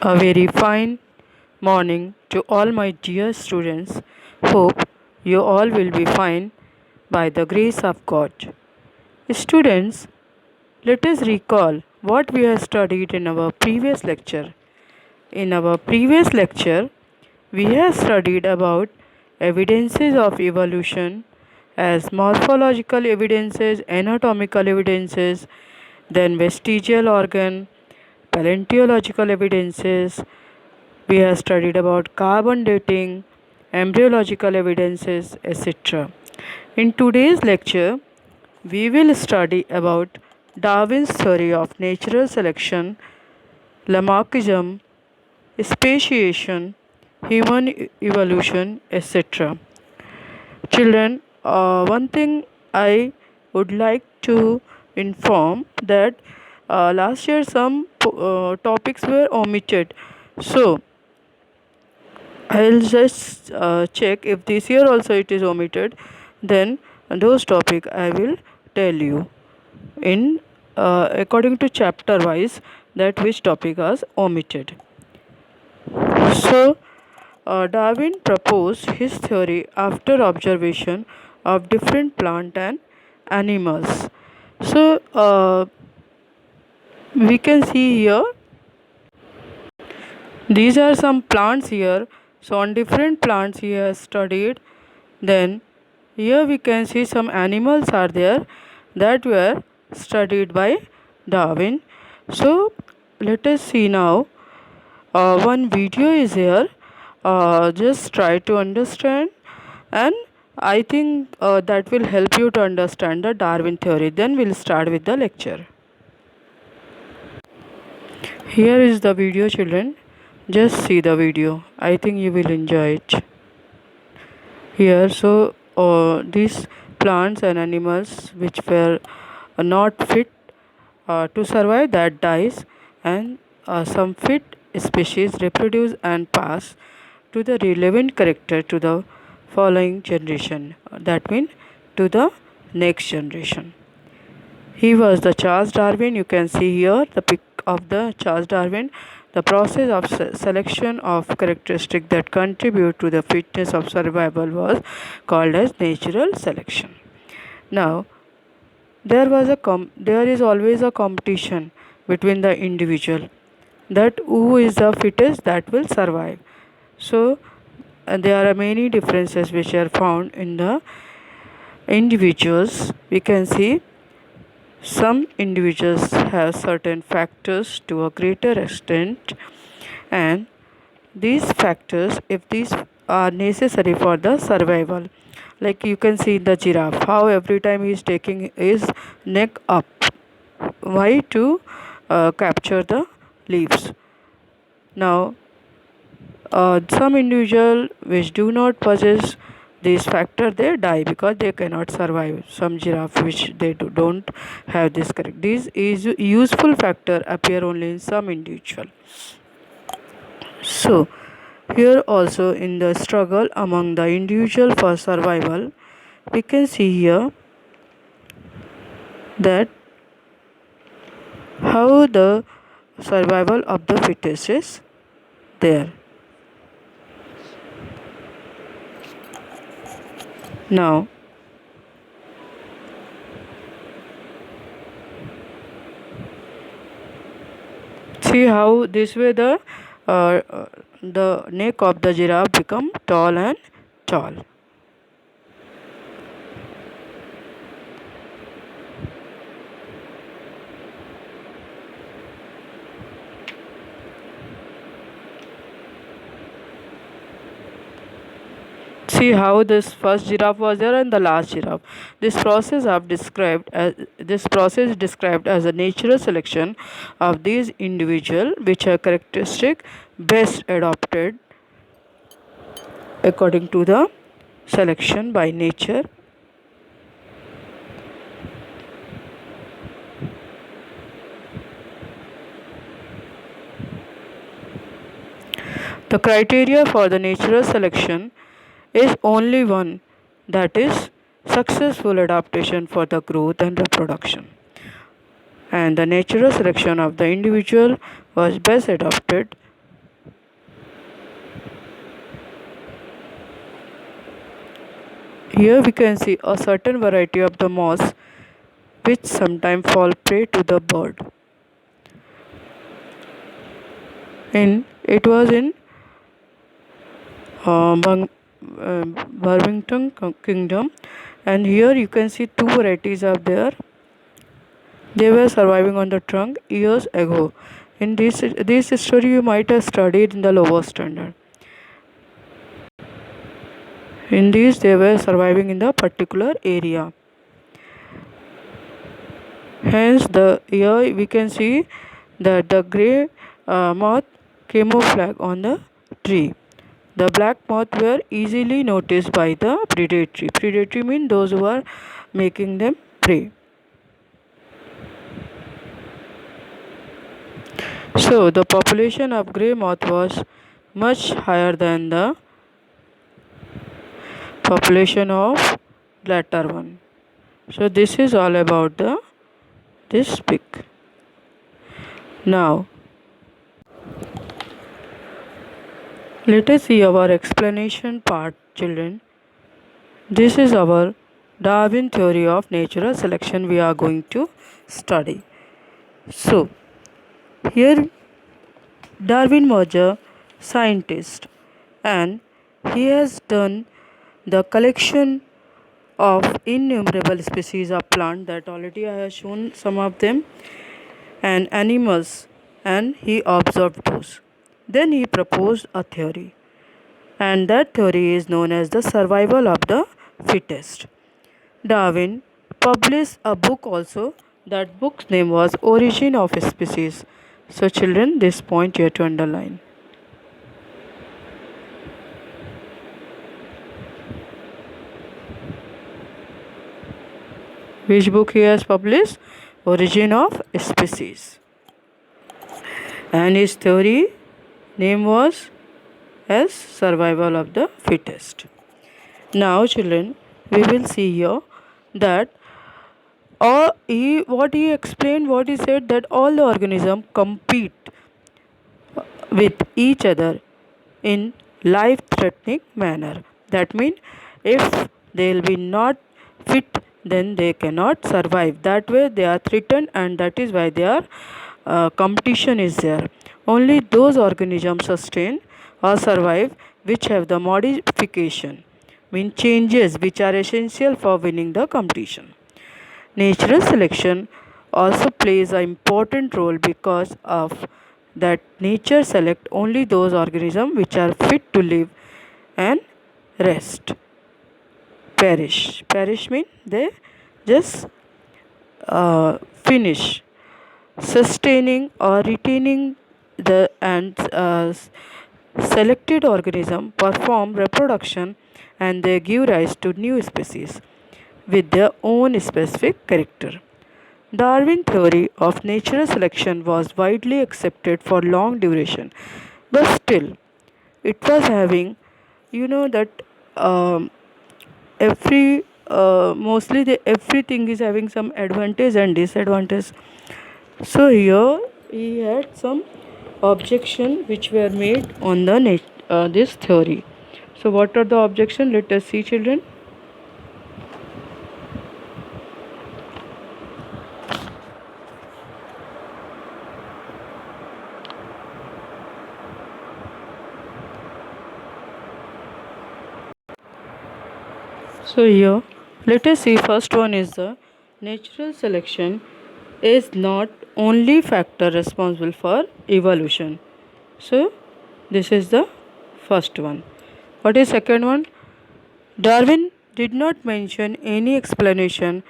A very fine morning to all my dear students. Hope you all will be fine by the grace of God. Students, let us recall what we have studied in our previous lecture. In our previous lecture, we have studied about evidences of evolution as morphological evidences, anatomical evidences, then vestigial organ, paleontological evidences. We have studied about carbon dating, embryological evidences, etc. In today's lecture, we will study about Darwin's theory of natural selection, Lamarckism, speciation, human evolution, etc. Children, one thing I would like to inform that last year some topics were omitted. So, I'll just check if this year also it is omitted. Then those topic I will tell you in according to chapter wise that which topic was omitted. So, Darwin proposed his theory after observation of different plant and animals. So, we can see here these are some plants here. So, on different plants he has studied. Then, here we can see some animals are there that were studied by Darwin. So, let us see now. One video is here. Just try to understand, and I think that will help you to understand the Darwin theory. Then we'll start with the lecture. Here is the video, children. Just see the video. I think you will enjoy it. Here, so these plants and animals which were not fit to survive that dies, and some fit species reproduce and pass to the relevant character to the following generation. That means to the next generation. He was the Charles Darwin. You can see here the pic of the Charles Darwin. The process of selection of characteristics that contribute to the fitness of survival was called as natural selection. Now, there is always a competition between the individual, that who is the fittest that will survive. So, there are many differences which are found in the individuals. We can see some individuals have certain factors to a greater extent, and these factors, if these are necessary for the survival, like you can see the giraffe, how every time he is taking his neck up, why to capture the leaves. Now, some individual which do not possess this factor, they die because they cannot survive. Some giraffe which they don't have this correct, these is useful factor appear only in some individual. So here also in the struggle among the individual for survival, we can see here that how the survival of the fittest is there. Now, see how this way the neck of the giraffe become tall and tall. See how this first giraffe was there and the last giraffe. This process is described as a natural selection of these individual which are characteristic best adopted according to the selection by nature. The criteria for the natural selection is only one, that is successful adaptation for the growth and reproduction. And the natural selection of the individual was best adapted Here we can see a certain variety of the moths which sometimes fall prey to the bird. It was in Birmingham Kingdom, and here you can see two varieties are there. They were surviving on the trunk years ago. In this story you might have studied in the lower standard. In these they were surviving in the particular area. Hence here we can see that the grey moth camouflage on the tree. The black moth were easily noticed by the predatory. Predatory means those who are making them prey. So the population of grey moth was much higher than the population of latter one. So this is all about this pic. Now let us see our explanation part, children. This is our Darwin theory of natural selection we are going to study. So here Darwin was a scientist and he has done the collection of innumerable species of plant that already I have shown some of them and animals, and he observed those. Then he proposed a theory, and that theory is known as the survival of the fittest. Darwin published a book also. That book's name was Origin of Species. So children, this point you have to underline. Which book he has published? Origin of Species. And his theory name was as survival of the fittest. Now children, we will see here that what he explained, what he said, that all the organisms compete with each other in life threatening manner. That means if they will be not fit, then they cannot survive. That way they are threatened, and that is why their competition is there. Only those organisms sustain or survive which have the modification, mean changes which are essential for winning the competition. Natural selection also plays an important role because of that nature select only those organisms which are fit to live and rest. Perish means they just finish. Sustaining or retaining the and selected organism perform reproduction, and they give rise to new species with their own specific character. Darwin theory of natural selection was widely accepted for long duration, but still it was having, that um, every mostly everything is having some advantage and disadvantage. So here he had some objection which were made on the this theory. So what are the objection? Let us see, children. So here let us see, first one is the natural selection is not only factor responsible for evolution. So this is the first one. What is second one? Darwin did not mention any explanation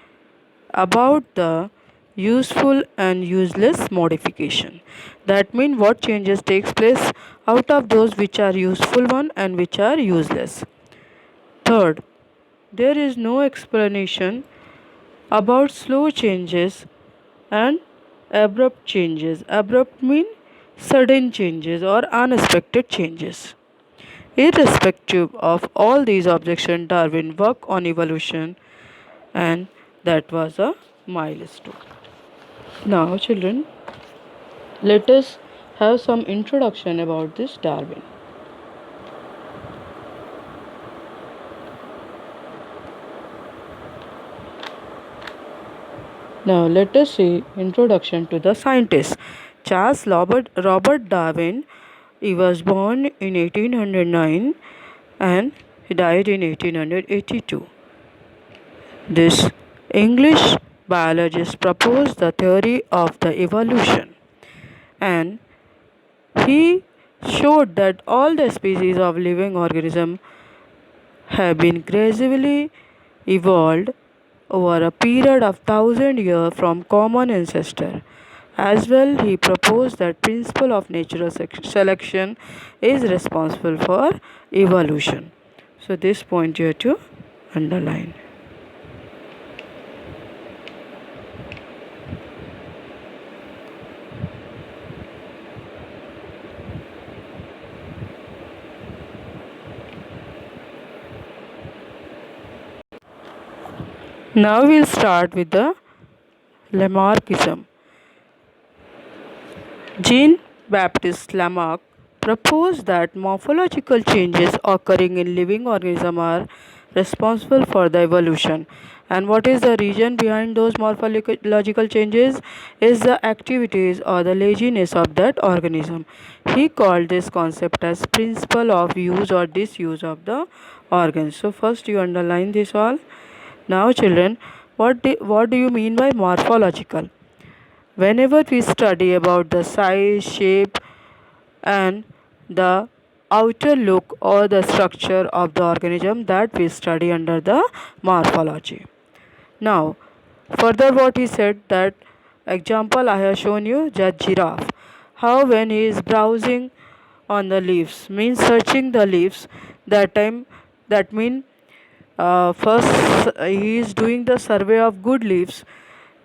about the useful and useless modification. That means what changes takes place out of those which are useful one and which are useless. Third, there is no explanation about slow changes and abrupt changes. Abrupt mean sudden changes or unexpected changes. Irrespective of all these objections, Darwin worked on evolution, and that was a milestone. Now, children, let us have some introduction about this Darwin. Now let us see introduction to the scientist. Robert Darwin. He was born in 1809 and he died in 1882. This English biologist proposed the theory of the evolution, and he showed that all the species of living organisms have been gradually evolved over a period of 1,000 years from common ancestor. As well, he proposed that principle of natural selection is responsible for evolution. So this point you have to underline. Now we'll start with the Lamarckism. Jean-Baptiste Lamarck proposed that morphological changes occurring in living organisms are responsible for the evolution. And what is the reason behind those morphological changes? Is the activities or the laziness of that organism. He called this concept as principle of use or disuse of the organs. So first you underline this all. Now children, what do you mean by morphological? Whenever we study about the size, shape, and the outer look or the structure of the organism, that we study under the morphology. Now, further what he said, that example I have shown you, that giraffe. How when he is browsing on the leaves, means searching the leaves, that mean first he is doing the survey of good leaves.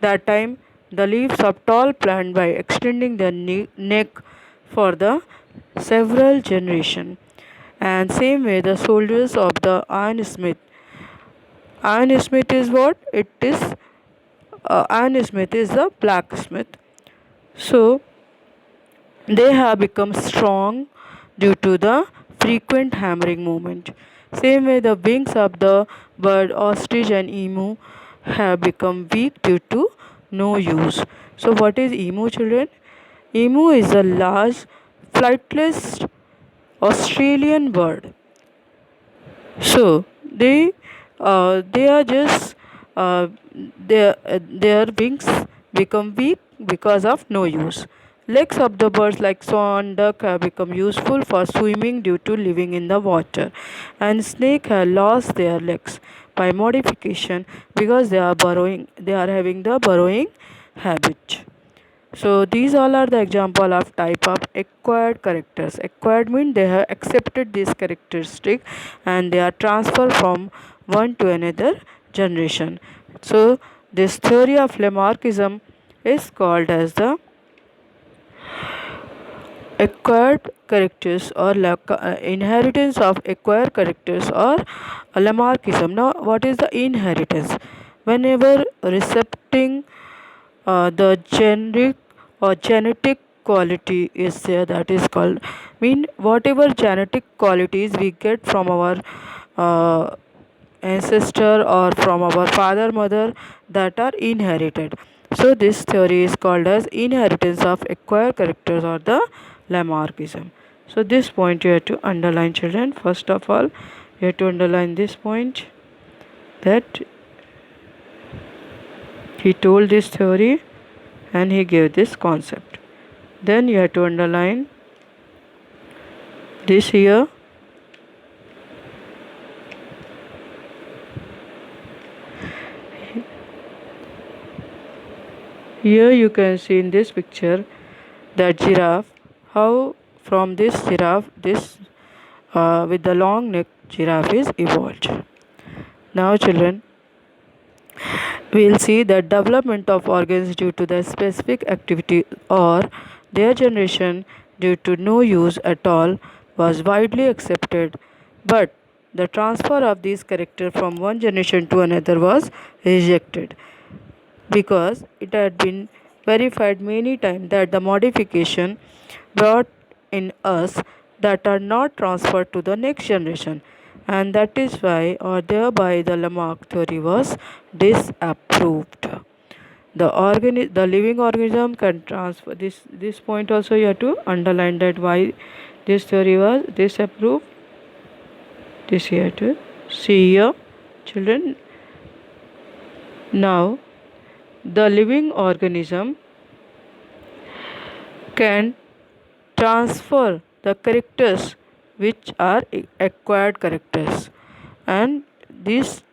That time the leaves of tall plant by extending the neck for the several generation. And same way the soldiers of the iron smith. Iron smith is what? It is Iron smith is the blacksmith. So they have become strong due to the frequent hammering movement. Same way, the wings of the bird, ostrich, and emu have become weak due to no use. So, what is emu, children? Emu is a large, flightless Australian bird. So, they are just their wings become weak because of no use. Legs of the birds like swan, duck have become useful for swimming due to living in the water, and snake have lost their legs by modification because they are burrowing. They are having the burrowing habit. So these all are the example of type of acquired characters. Acquired means they have accepted this characteristic and they are transferred from one to another generation. So this theory of Lamarckism is called as the acquired characters or inheritance of acquired characters or Lamarckism. Now what is the inheritance? Whenever recepting the generic or genetic quality is there, that is called, mean whatever genetic qualities we get from our uh, ancestor or from our father mother, that are inherited. So this theory is called as inheritance of acquired characters or the Lamarckism. So this point you have to underline, children. First of all, you have to underline this point, that he told this theory and he gave this concept. Then you have to underline this here. Here you can see in this picture that giraffe, how from this giraffe, this with the long neck giraffe is evolved. Now children, we will see that development of organs due to the specific activity or their generation due to no use at all was widely accepted, but the transfer of these characters from one generation to another was rejected because it had been verified many times that the modification brought in us that are not transferred to the next generation, and that is why or thereby the Lamarck theory was disapproved. The living organism can transfer this point also you have to underline that why this theory was disapproved. This you have to see here, children. Now the living organism can transfer the characters which are acquired characters, and these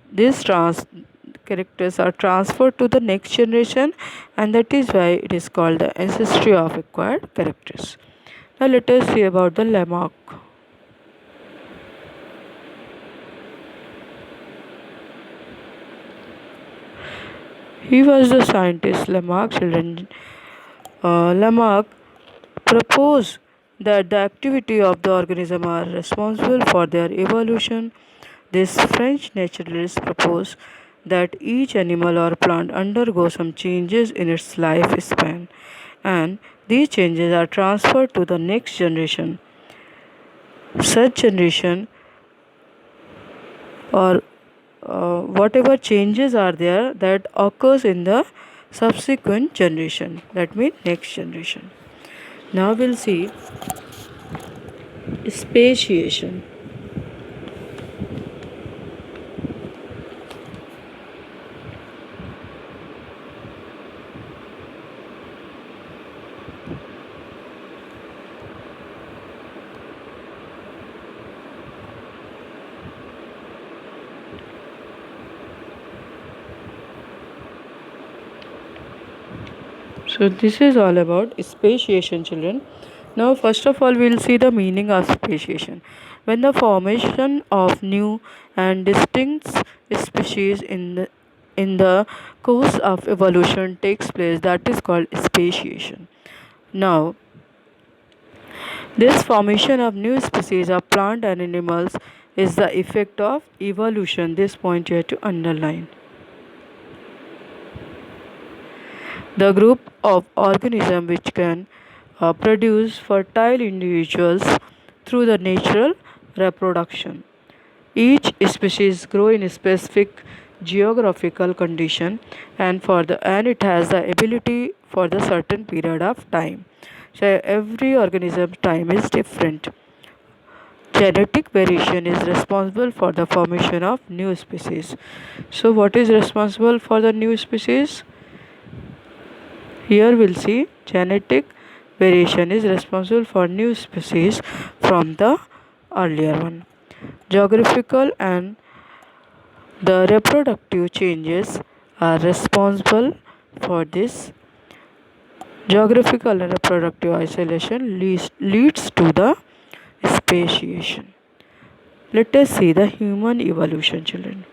characters are transferred to the next generation, and that is why it is called the ancestry of acquired characters. Now let us see about the Lamarck. He was the scientist Lamarck, children. Lamarck proposed that the activity of the organism are responsible for their evolution. This French naturalist proposed that each animal or plant undergo some changes in its lifespan, and these changes are transferred to the next generation. Such generation, or whatever changes are there, that occurs in the subsequent generation, that means next generation. Now we'll see speciation. So this is all about speciation, children. Now first of all we'll see the meaning of speciation. When the formation of new and distinct species in the course of evolution takes place, that is called speciation. Now this formation of new species of plant and animals is the effect of evolution. This point you have to underline. The group of organisms which can produce fertile individuals through the natural reproduction. Each species grow in a specific geographical condition, and it has the ability for the certain period of time. So every organism's time is different. Genetic variation is responsible for the formation of new species. So what is responsible for the new species? Here we'll see genetic variation is responsible for new species from the earlier one. Geographical and the reproductive changes are responsible for this. Geographical and reproductive isolation leads to the speciation. Let us see the human evolution, children.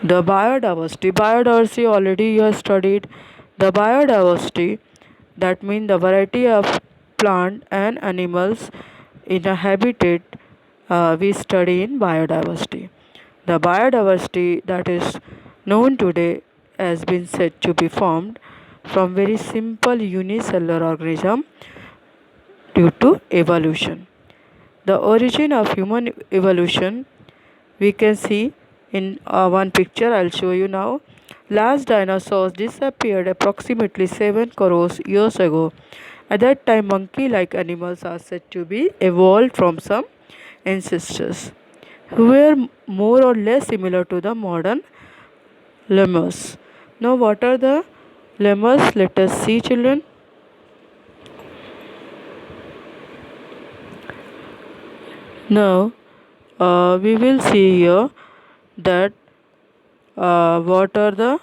The biodiversity already you have studied. The biodiversity, that means the variety of plant and animals in a habitat, we study in biodiversity. The biodiversity that is known today has been said to be formed from very simple unicellular organism due to evolution. The origin of human evolution we can see in one picture. I'll show you now. Last dinosaurs disappeared approximately 7 crores years ago. At that time, monkey-like animals are said to be evolved from some ancestors who were more or less similar to the modern lemurs. Now, what are the lemurs? Let us see, children. Now, we will see here that what are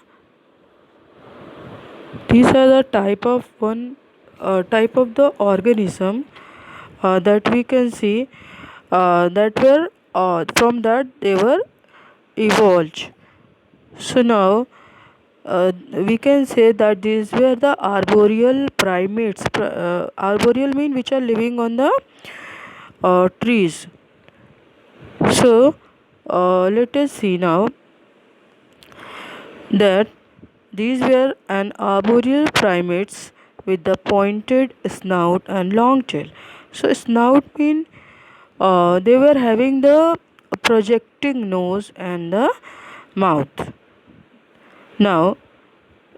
these are the type of the organism that we can see that were from that they were evolved. So now we can say that these were the arboreal primates. Arboreal mean which are living on the trees. So let us see now that these were an arboreal primates with the pointed snout and long tail. So snout mean they were having the projecting nose and the mouth. Now,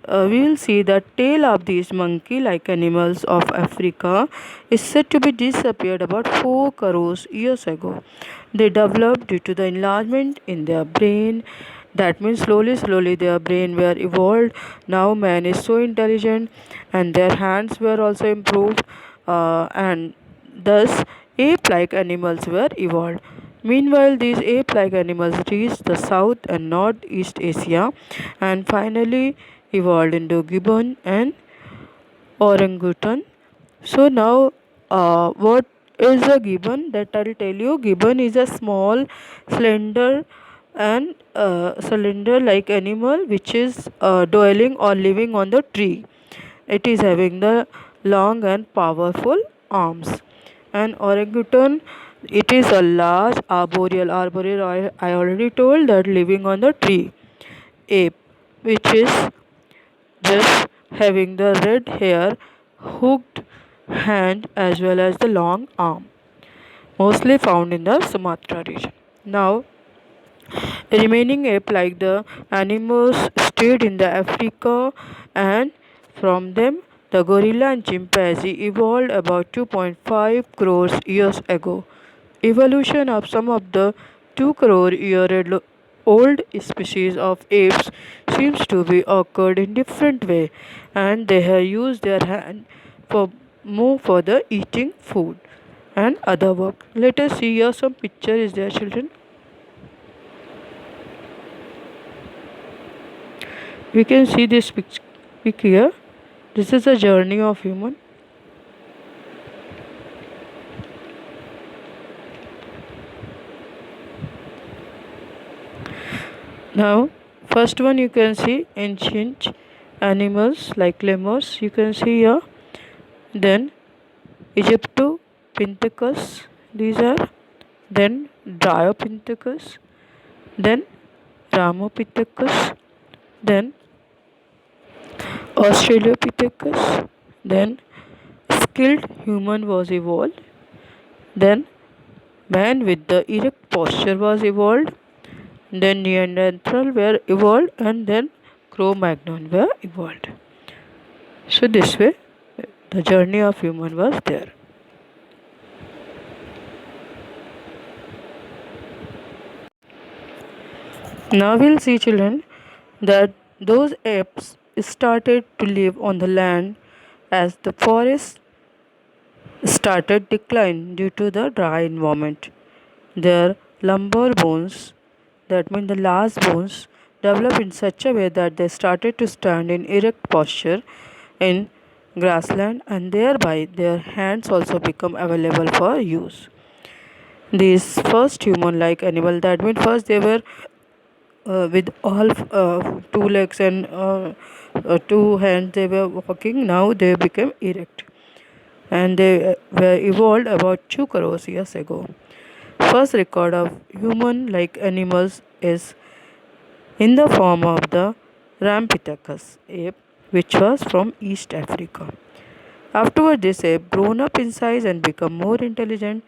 we will see the tail of these monkey-like animals of Africa is said to be disappeared about 4 crores years ago. They developed due to the enlargement in their brain. That means slowly their brain were evolved. Now man is so intelligent, and their hands were also improved, and thus ape-like animals were evolved. Meanwhile, these ape-like animals reached the South and Northeast Asia and finally evolved into gibbon and orangutan. So now, what is a gibbon? That I'll tell you. Gibbon is a small, slender, and cylinder-like animal which is dwelling or living on the tree. It is having the long and powerful arms. And orangutan, it is a large arboreal. Arboreal, I already told that living on the tree. Ape, which is just having the red hair, hooked hand, as well as the long arm, mostly found in the Sumatra region. Now, remaining ape like the animals stayed in the Africa, and from them the gorilla and chimpanzee evolved about 2.5 crores years ago. Evolution of some of the 2 crore year old species of apes seems to be occurred in different way, and they have used their hand for more for the eating food and other work. Let us see here some picture is there, children. We can see this pic here. This is a journey of human. Now, first one you can see ancient animals like lemurs. You can see here. Then Egyptopithecus. These are then Dryopithecus. Then Ramopithecus. Then Australopithecus. Then skilled human was evolved. Then man with the erect posture was evolved. Then Neanderthal were evolved, and then Cro-Magnon were evolved. So this way the journey of human was there. Now we'll see, children, that those apes started to live on the land as the forest started decline due to the dry environment. Their lumbar bones, that means the last bones, developed in such a way that they started to stand in erect posture in grassland, and thereby their hands also become available for use. These first human-like animal, that means first they were with all two legs and two hands they were walking. Now they became erect, and they were evolved about 2 crores years ago. First record of human-like animals is in the form of the Rampithecus ape, which was from East Africa. Afterward, this ape grown up in size and become more intelligent,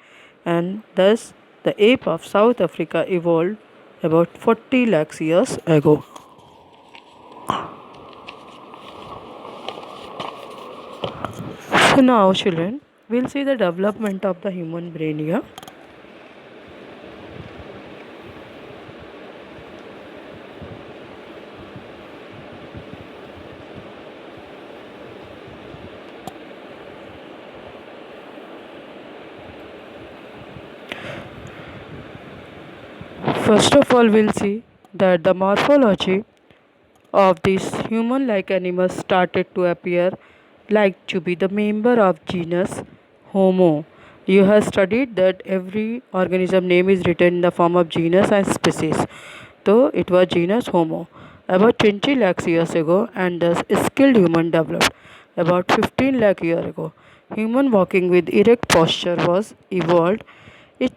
and thus the ape of South Africa evolved about 40 lakhs years ago. So now, children, we'll see the development of the human brain here. First of all, we'll see that the morphology of these human-like animals started to appear like to be the member of genus Homo. You have studied that every organism name is written in the form of genus and species. So it was genus Homo about 20 lakhs years ago, and thus skilled human developed about 15 lakh years ago. Human walking with erect posture was evolved. It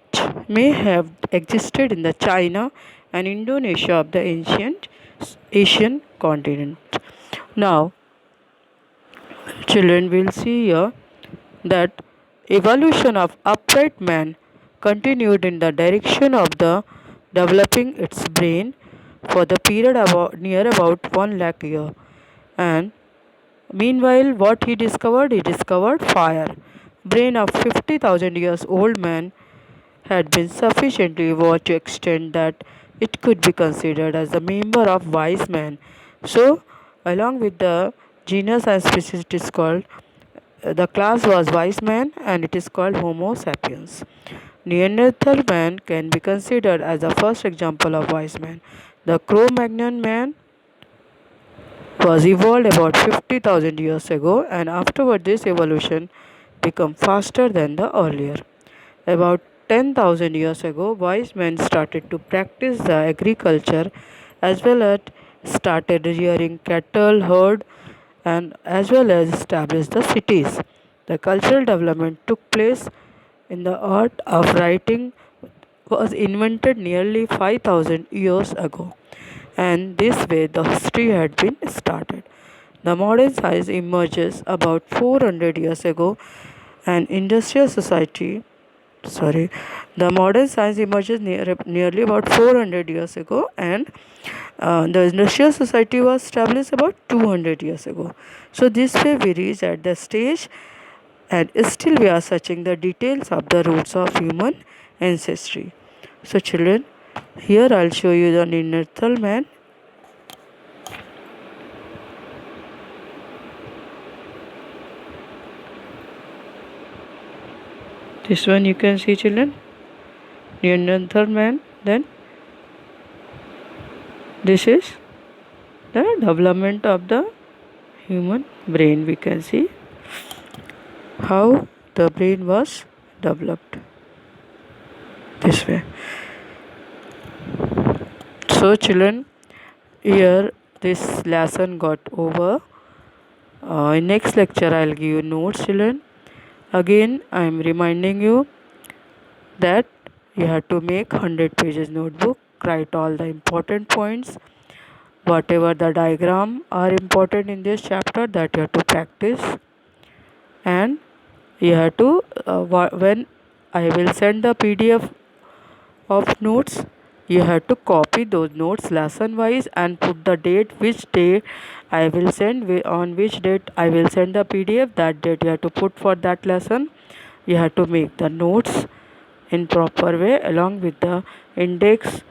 may have existed in the China and Indonesia of the ancient Asian continent. Now, children will see here that evolution of upright man continued in the direction of the developing its brain for the period about near about 1 lakh year. And meanwhile, what he discovered? He discovered fire. Brain of 50,000 years old man had been sufficiently evolved to extend that it could be considered as a member of wise man. So, along with the genus and species, it is called the class was wise man and it is called Homo sapiens. Neanderthal man can be considered as the first example of wise man. The Cro-Magnon man was evolved about 50,000 years ago, and afterward this evolution became faster than the earlier. About 10,000 years ago, wise men started to practice the agriculture as well as started rearing cattle herd and as well as established the cities. The cultural development took place in the art of writing was invented nearly 5,000 years ago, and this way the history had been started. The modern science emerges about 400 years ago, and industrial society sorry the modern science emerges nearly about 400 years ago, and the industrial society was established about 200 years ago. So this way we reach at the stage, and still we are searching the details of the roots of human ancestry. So children, here I'll show you the Neanderthal man. This one you can see, children, Neanderthal man. Then this is the development of the human brain. We can see how the brain was developed this way. So children, here this lesson got over. In next lecture I'll give you notes, children. Again I am reminding you that you have to make 100 pages notebook, write all the important points, whatever the diagram are important in this chapter, that you have to practice. And you have to when I will send the PDF of notes, you have to copy those notes lesson wise and put the date, which day I will send, on which date I will send the PDF, that date you have to put for that lesson. You have to make the notes in proper way along with the index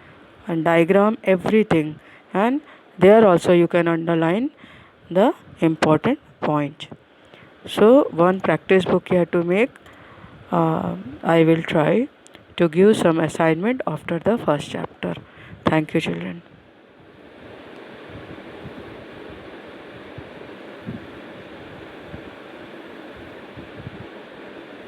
and diagram, everything, and there also you can underline the important point. So one practice book you have to make. I will try to give some assignment after the first chapter. Thank you, children.